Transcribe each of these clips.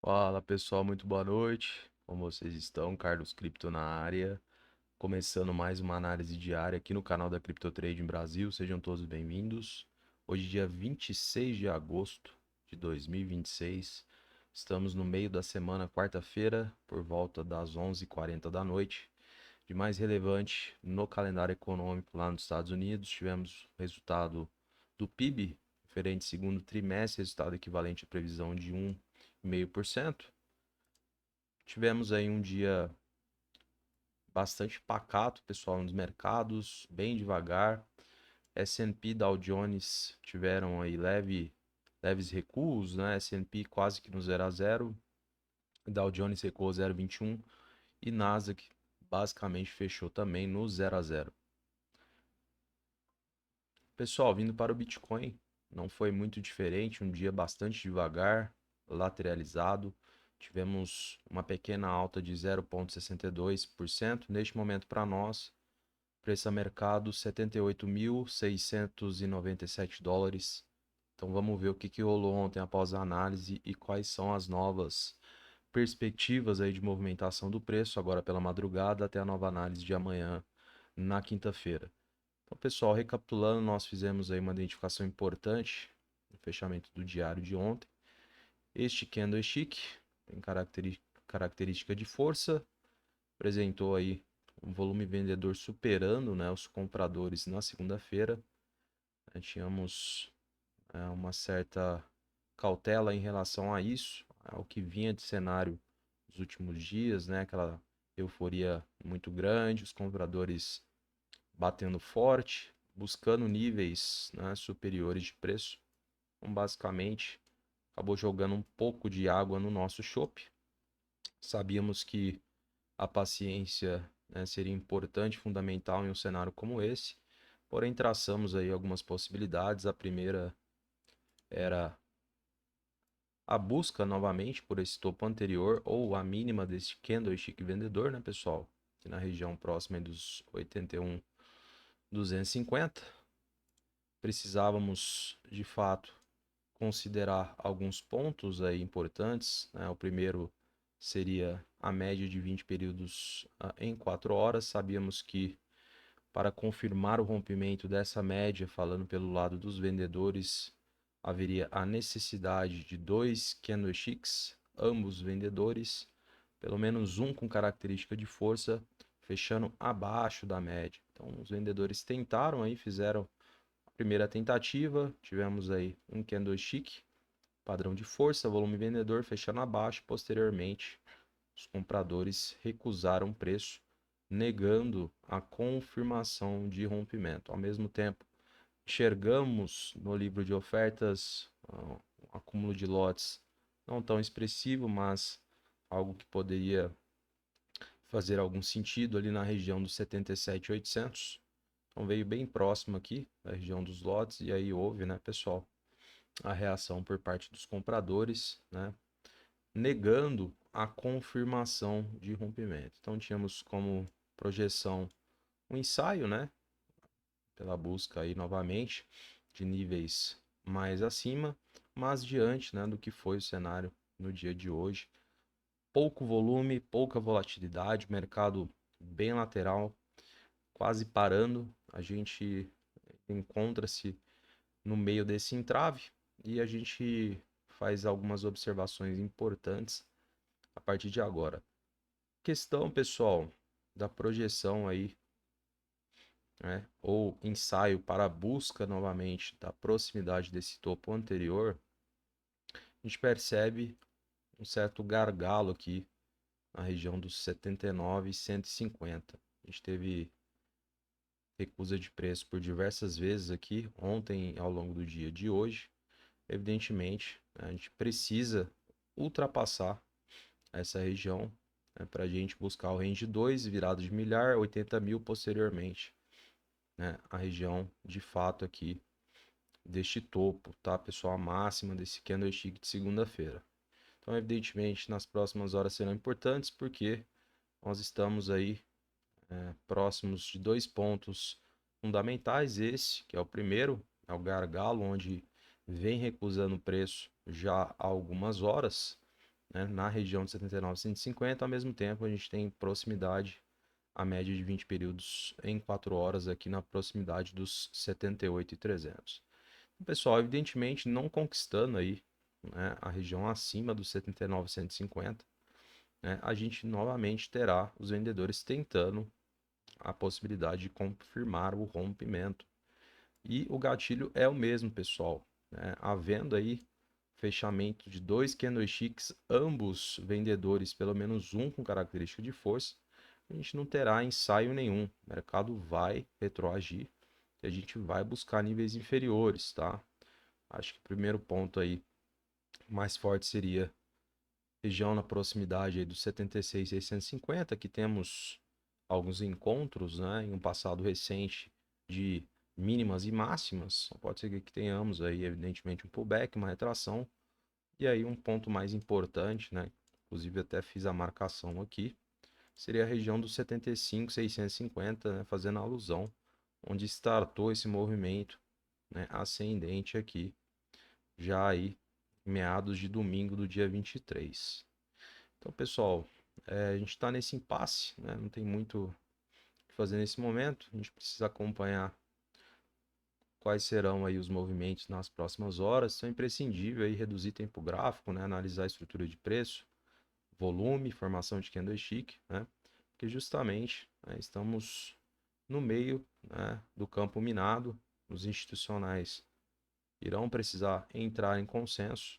Fala pessoal, muito boa noite. Como vocês estão? Carlos Cripto na área. Começando mais uma análise diária aqui no canal da Crypto Trading Brasil. Sejam todos bem-vindos. Hoje, dia 26 de agosto de 2026. Estamos no meio da semana, quarta-feira, por volta das 11h40 da noite. De mais relevante no calendário econômico lá nos Estados Unidos, tivemos o resultado do PIB, referente ao segundo trimestre, resultado equivalente à previsão de 1,5%. Tivemos aí um dia bastante pacato, pessoal, nos mercados, bem devagar. S&P e Dow Jones tiveram aí leves recuos, né? S&P quase que no 0 a 0, Dow Jones recuou 0,21 e Nasdaq basicamente fechou também no 0 a 0. Pessoal, vindo para o Bitcoin, não foi muito diferente, um dia bastante devagar, lateralizado. Tivemos uma pequena alta de 0,62%. Neste momento, para nós, preço a mercado 78.697 dólares. Então vamos ver o que rolou ontem após a análise e quais são as novas perspectivas aí de movimentação do preço agora pela madrugada até a nova análise de amanhã na quinta-feira. Então, pessoal, recapitulando, nós fizemos aí uma identificação importante no fechamento do diário de ontem. Este candlestick tem característica de força, apresentou aí um volume vendedor superando, né, os compradores na segunda-feira. Tínhamos uma certa cautela em relação a isso, ao que vinha de cenário nos últimos dias, né, aquela euforia muito grande, os compradores batendo forte, buscando níveis, né, superiores de preço. Então, basicamente, acabou jogando um pouco de água no nosso chope. Sabíamos que a paciência, né, seria importante, fundamental em um cenário como esse, porém traçamos aí algumas possibilidades. A primeira era a busca novamente por esse topo anterior ou a mínima desse candlestick vendedor, né, pessoal? Aqui na região próxima dos 81.250. Precisávamos, de fato, considerar alguns pontos aí importantes, né? O primeiro seria a média de 20 períodos em 4 horas. Sabíamos que para confirmar o rompimento dessa média, falando pelo lado dos vendedores, haveria a necessidade de dois candlesticks, ambos vendedores, pelo menos um com característica de força, fechando abaixo da média. Então, os vendedores tentaram aí, fizeram a primeira tentativa, tivemos aí um candlestick, padrão de força, volume vendedor fechando abaixo. Posteriormente, os compradores recusaram o preço, negando a confirmação de rompimento. Ao mesmo tempo, enxergamos no livro de ofertas um acúmulo de lotes não tão expressivo, mas algo que poderia fazer algum sentido ali na região dos 77.800. Então veio bem próximo aqui da região dos lotes e aí houve, né, pessoal, a reação por parte dos compradores, né, negando a confirmação de rompimento. Então tínhamos como projeção um ensaio, né, pela busca aí novamente de níveis mais acima, mas diante, né, do que foi o cenário no dia de hoje. Pouco volume, pouca volatilidade, mercado bem lateral, quase parando. A gente encontra-se no meio desse entrave e a gente faz algumas observações importantes a partir de agora. Questão, pessoal, da projeção aí, né, ou ensaio para a busca novamente da proximidade desse topo anterior, a gente percebe um certo gargalo aqui na região dos 79.150. A gente teve recusa de preço por diversas vezes aqui, ontem ao longo do dia de hoje. Evidentemente, a gente precisa ultrapassar essa região, né, para a gente buscar o range 2, virado de milhar, 80 mil posteriormente, né, a região de fato aqui deste topo, tá, pessoal? A máxima desse candlestick de segunda-feira. Então, evidentemente, nas próximas horas serão importantes porque nós estamos aí próximos de dois pontos fundamentais. Esse, que é o primeiro, é o gargalo, onde vem recusando o preço já há algumas horas, né, na região de 79,150. Ao mesmo tempo, a gente tem proximidade, a média de 20 períodos em 4 horas aqui na proximidade dos 78,300. Pessoal, evidentemente não conquistando aí, né, a região acima dos 79,150, né, a gente novamente terá os vendedores tentando a possibilidade de confirmar o rompimento. E o gatilho é o mesmo, pessoal, né? Havendo aí fechamento de dois candlesticks, ambos vendedores, pelo menos um com característica de força, a gente não terá ensaio nenhum. O mercado vai retroagir e a gente vai buscar níveis inferiores, tá? Acho que o primeiro ponto aí mais forte seria região na proximidade aí dos 76,650, que temos alguns encontros, né, em um passado recente de mínimas e máximas. Pode ser que tenhamos aí, evidentemente, um pullback, uma retração. E aí um ponto mais importante, né, inclusive até fiz a marcação aqui, seria a região dos 75,650, né, fazendo alusão onde startou esse movimento, né, ascendente aqui, já aí meados de domingo do dia 23. Então, pessoal, a gente está nesse impasse, né? Não tem muito o que fazer nesse momento. A gente precisa acompanhar quais serão aí os movimentos nas próximas horas. Então, é imprescindível aí reduzir tempo gráfico, né? Analisar a estrutura de preço, volume, formação de candlestick, né? Porque justamente, né, estamos no meio, né, do campo minado. Os institucionais irão precisar entrar em consenso,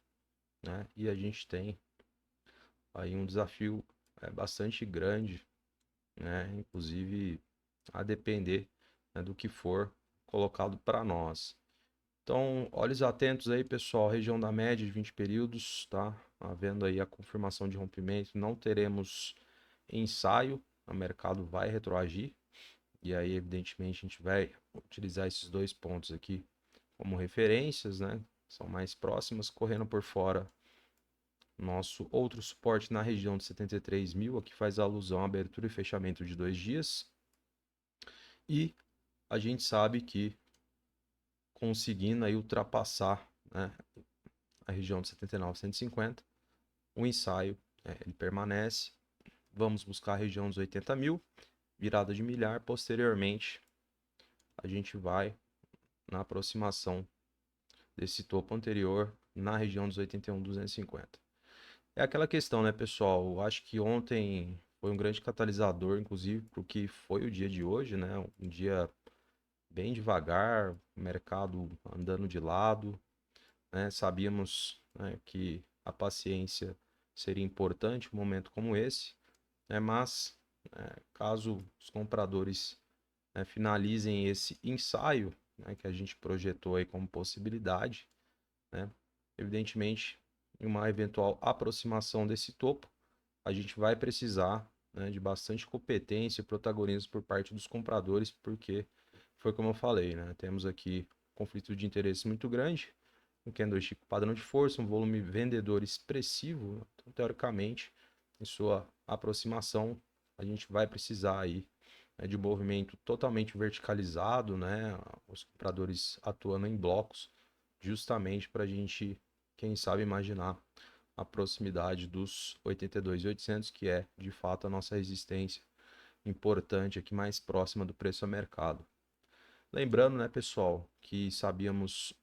né? E a gente tem aí um desafio bastante grande, né? Inclusive a depender, né, do que for colocado para nós. Então, olhos atentos aí, pessoal, região da média de 20 períodos, tá? Havendo aí a confirmação de rompimento, não teremos ensaio, o mercado vai retroagir, e aí, evidentemente, a gente vai utilizar esses dois pontos aqui como referências, né? São mais próximas, correndo por fora. Nosso outro suporte na região de 73 mil, aqui faz alusão à abertura e fechamento de 2 dias. E a gente sabe que conseguindo aí ultrapassar, né, a região de 79,150, o ensaio, ele permanece. Vamos buscar a região dos 80 mil, virada de milhar. Posteriormente, a gente vai na aproximação desse topo anterior na região dos 81,250. É aquela questão, né, pessoal? Eu acho que ontem foi um grande catalisador, inclusive, para o que foi o dia de hoje, né? Um dia bem devagar, o mercado andando de lado, né? Sabíamos, né, que a paciência seria importante em um momento como esse, né? Mas, caso os compradores, né, finalizem esse ensaio, né, que a gente projetou aí como possibilidade, né? Evidentemente, em uma eventual aproximação desse topo, a gente vai precisar, né, de bastante competência e protagonismo por parte dos compradores, porque foi como eu falei, né? Temos aqui conflito de interesse muito grande, um candlestick padrão de força, um volume vendedor expressivo. Então, teoricamente, em sua aproximação, a gente vai precisar aí, né, de um movimento totalmente verticalizado, né? Os compradores atuando em blocos, justamente para a gente, quem sabe, imaginar a proximidade dos 82.800, que é de fato a nossa resistência importante aqui mais próxima do preço a mercado. Lembrando, né, pessoal, que sabíamos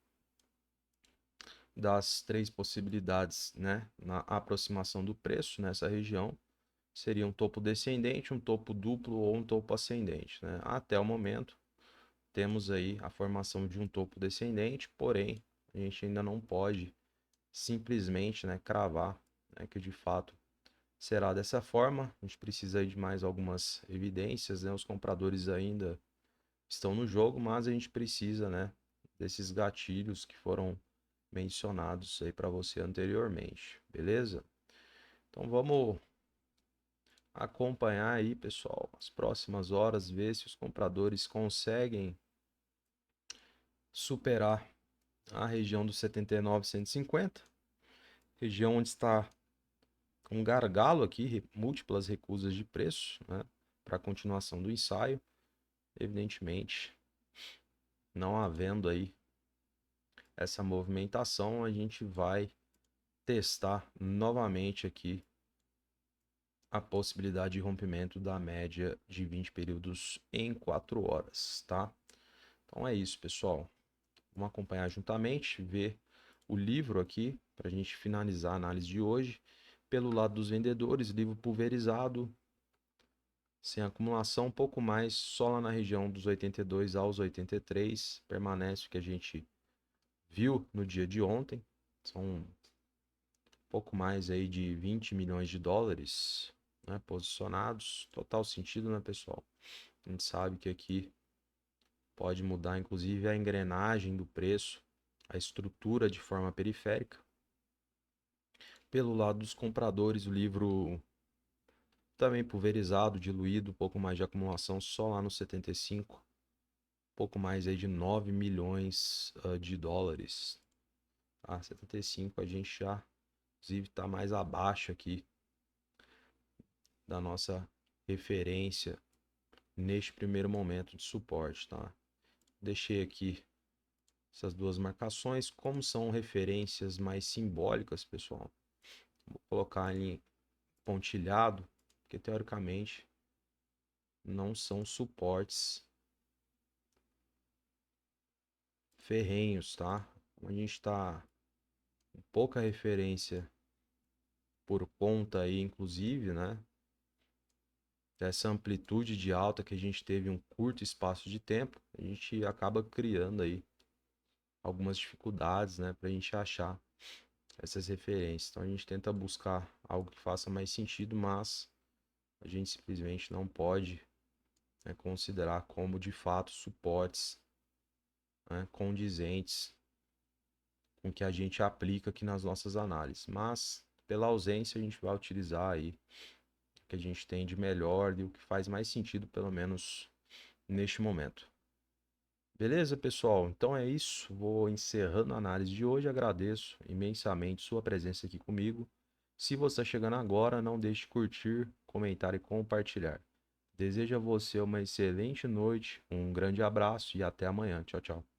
das três possibilidades, né, na aproximação do preço nessa região. Seria um topo descendente, um topo duplo ou um topo ascendente, né? Até o momento, temos aí a formação de um topo descendente, porém, a gente ainda não pode simplesmente, né, cravar, né, que de fato será dessa forma. A gente precisa de mais algumas evidências, né? Os compradores ainda estão no jogo, mas a gente precisa, né, desses gatilhos que foram mencionados aí para você anteriormente, beleza? Então vamos acompanhar aí, pessoal, as próximas horas, ver se os compradores conseguem superar a região dos 79,150, região onde está um gargalo aqui, múltiplas recusas de preço, né, para a continuação do ensaio. Evidentemente, não havendo aí essa movimentação, a gente vai testar novamente aqui a possibilidade de rompimento da média de 20 períodos em 4 horas, tá? Então é isso, pessoal. Vamos acompanhar juntamente, ver o livro aqui para a gente finalizar a análise de hoje. Pelo lado dos vendedores, livro pulverizado, sem acumulação, um pouco mais, só lá na região dos 82 aos 83, permanece o que a gente viu no dia de ontem. São um pouco mais aí de 20 milhões de dólares, né, posicionados. Total sentido, né, pessoal? A gente sabe que aqui pode mudar, inclusive, a engrenagem do preço, a estrutura de forma periférica. Pelo lado dos compradores, o livro também pulverizado, diluído, um pouco mais de acumulação só lá no 75, pouco mais aí de 9 milhões de dólares. Tá? 75 a gente já, inclusive, está mais abaixo aqui da nossa referência neste primeiro momento de suporte, tá? Deixei aqui essas duas marcações, como são referências mais simbólicas, pessoal. Vou colocar em pontilhado, porque teoricamente não são suportes ferrenhos, tá? A gente está com pouca referência por conta aí, inclusive, né, dessa amplitude de alta que a gente teve em um curto espaço de tempo, a gente acaba criando aí algumas dificuldades, né, para a gente achar essas referências. Então a gente tenta buscar algo que faça mais sentido, mas a gente simplesmente não pode, né, considerar como de fato suportes, né, condizentes com o que a gente aplica aqui nas nossas análises. Mas pela ausência a gente vai utilizar aí o que a gente tem de melhor e o que faz mais sentido, pelo menos neste momento. Beleza, pessoal? Então é isso. Vou encerrando a análise de hoje. Agradeço imensamente sua presença aqui comigo. Se você está chegando agora, não deixe de curtir, comentar e compartilhar. Desejo a você uma excelente noite, um grande abraço e até amanhã. Tchau, tchau.